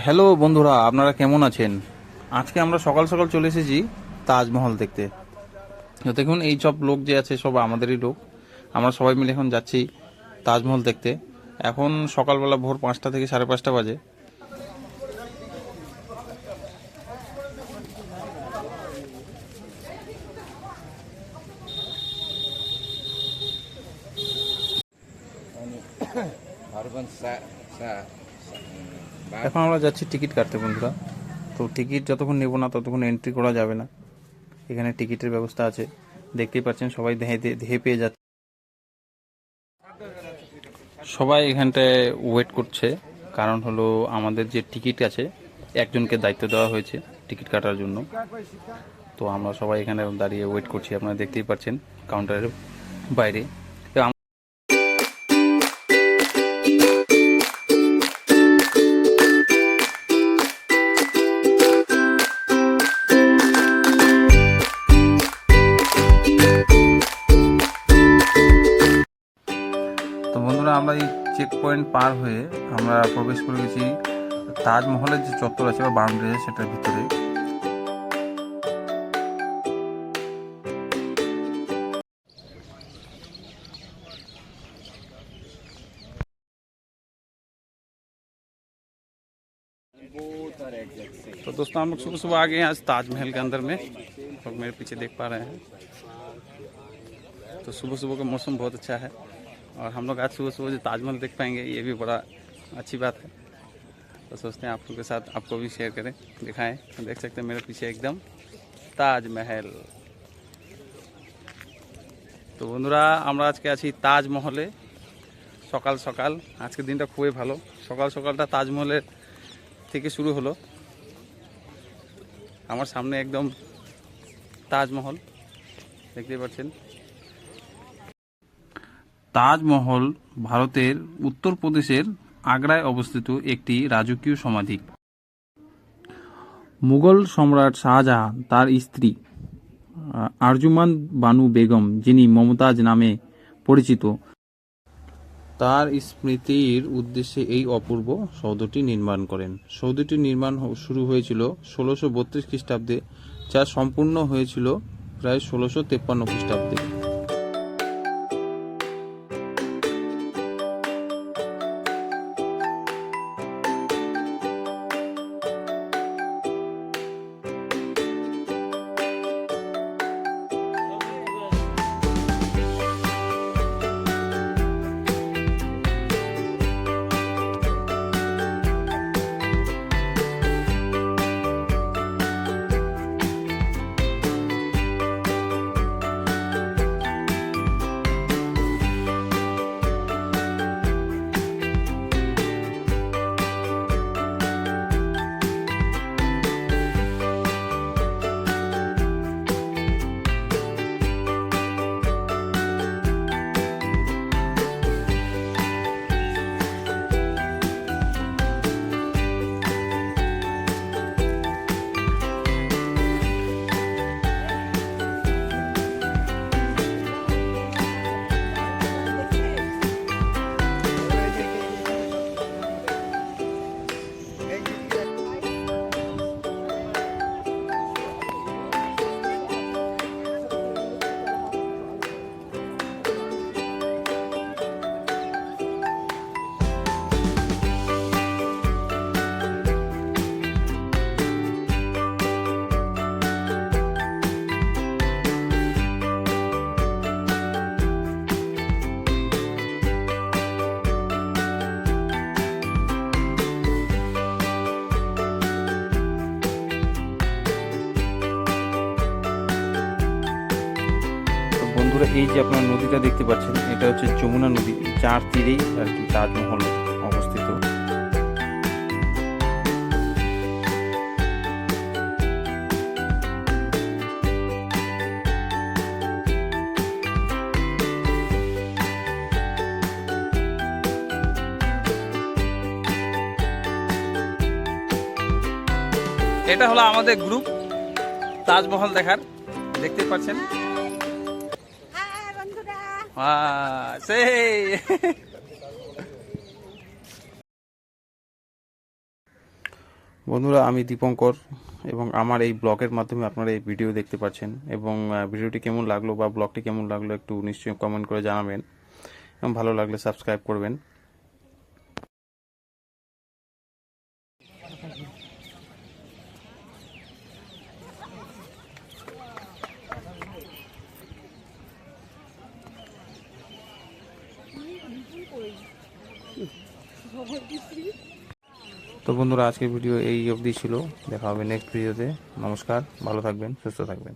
Hello বন্ধুরা, আপনারা কেমন আছেন? আজকে আমরা সকাল সকাল চলে এসেছি তাজমহল দেখতে। তো দেখুন, এই সব লোক যে আছে সব আমাদেরই লোক। আমরা সবাই মিলে এখন যাচ্ছি তাজমহল দেখতে। এখন সকালবেলা ভোর 5টা থেকে 5:30 বাজে। এখন আমরা যাচ্ছি টিকিট কাটতে বন্ধুরা। তো টিকিট যতক্ষণ নেব না ততক্ষণ এন্ট্রি করা যাবে না। এখানে টিকিটের ব্যবস্থা আছে, দেখতেই পাচ্ছেন সবাই দেহে পেয়ে যাচ্ছে। সবাই এখানটায় ওয়েট করছে, কারণ হলো আমাদের যে টিকিট আছে একজনকে দায়িত্ব দেওয়া হয়েছে টিকিট কাটার জন্য। তো আমরা সবাই এখানে দাঁড়িয়ে ওয়েট করছি, আপনারা দেখতেই পাচ্ছেন কাউন্টারের বাইরে। তো বন্ধুরা, আমরা এই চেক পয়েন্ট পার হয়ে আমরা প্রবেশ করে গেছি তাজমহলের যে চত্বর আছে বা বাউন্ডারি আছে সেটার ভিতরে। तो दोस्तों, हम लोग सुबह सुबह आ गए हैं आज ताजमहल के अंदर में। लोग मेरे पीछे देख पा रहे हैं। तो सुबह सुबह का मौसम बहुत अच्छा है और हम लोग आज सुबह सुबह जो ताजमहल देख पाएंगे ये भी बड़ा अच्छी बात है। तो सोचते हैं आप लोगों के साथ आपको भी शेयर करें, दिखाएं। देख सकते हैं मेरे पीछे एकदम ताजमहल। তো বন্ধুরা, আমরা আজকে আছি তাজমহলে সকাল সকাল। আজকের দিনটা খুবই ভালো, সকাল সকালটা তাজমহলের থেকে শুরু হলো। আমার সামনে একদম তাজমহল দেখতে পাচ্ছেন। তাজমহল ভারতের উত্তরপ্রদেশের আগ্রায় অবস্থিত একটি রাজকীয় সমাধি। মুঘল সম্রাট শাহজাহান তার স্ত্রী আরজুমান বানু বেগম, যিনি মমতাজ নামে পরিচিত, তার স্মৃতির উদ্দেশ্যে এই অপূর্ব সৌধটি নির্মাণ করেন। সৌধটির নির্মাণ শুরু হয়েছিল 1632 খ্রিস্টাব্দে, যা সম্পূর্ণ হয়েছিল প্রায় 1653 খ্রিস্টাব্দে। বন্ধুরা, এই যে আপনার নদীটা দেখতে পাচ্ছেন, এটা হচ্ছে যমুনা নদী, যার তীরেই আর কি তাজমহল অবস্থিত। এটা হলো আমাদের গ্রুপ তাজমহল দেখার, দেখতে পাচ্ছেন। বন্ধুরা, আমি দীপঙ্কর এবং আমার এই ব্লগের মাধ্যমে আপনারা এই ভিডিও দেখতে পাচ্ছেন এবং ভিডিওটি কেমন লাগলো বা ব্লগটি কেমন লাগলো একটু নিশ্চয়ই কমেন্ট করে জানাবেন এবং ভালো লাগলে সাবস্ক্রাইব করবেন। তো বন্ধুরা, আজকের ভিডিও এই অবধি ছিল। দেখা হবে নেক্সট ভিডিওতে। নমস্কার, ভালো থাকবেন, সুস্থ থাকবেন।